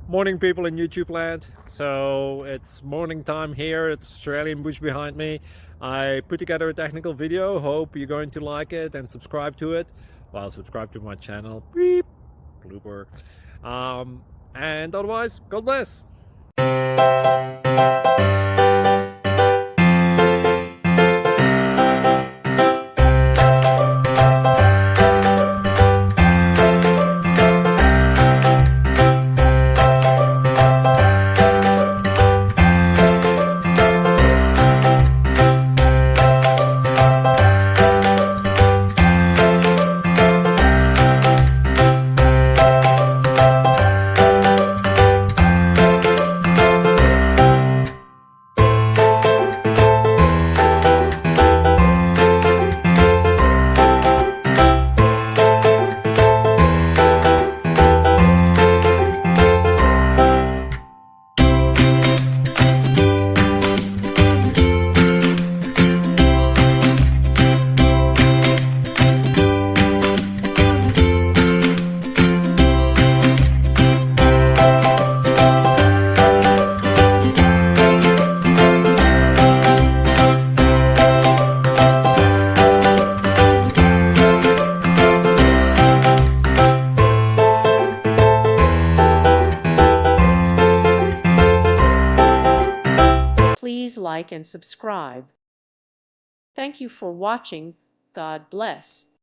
Morning, people in YouTube land. So it's morning time here. It's Australian bush behind me. I put together a technical video. Hope you're going to like it and subscribe to it. Well, subscribe to my channel. Beep. Blooper. And otherwise, God bless. Please like and subscribe. Thank you for watching. God bless.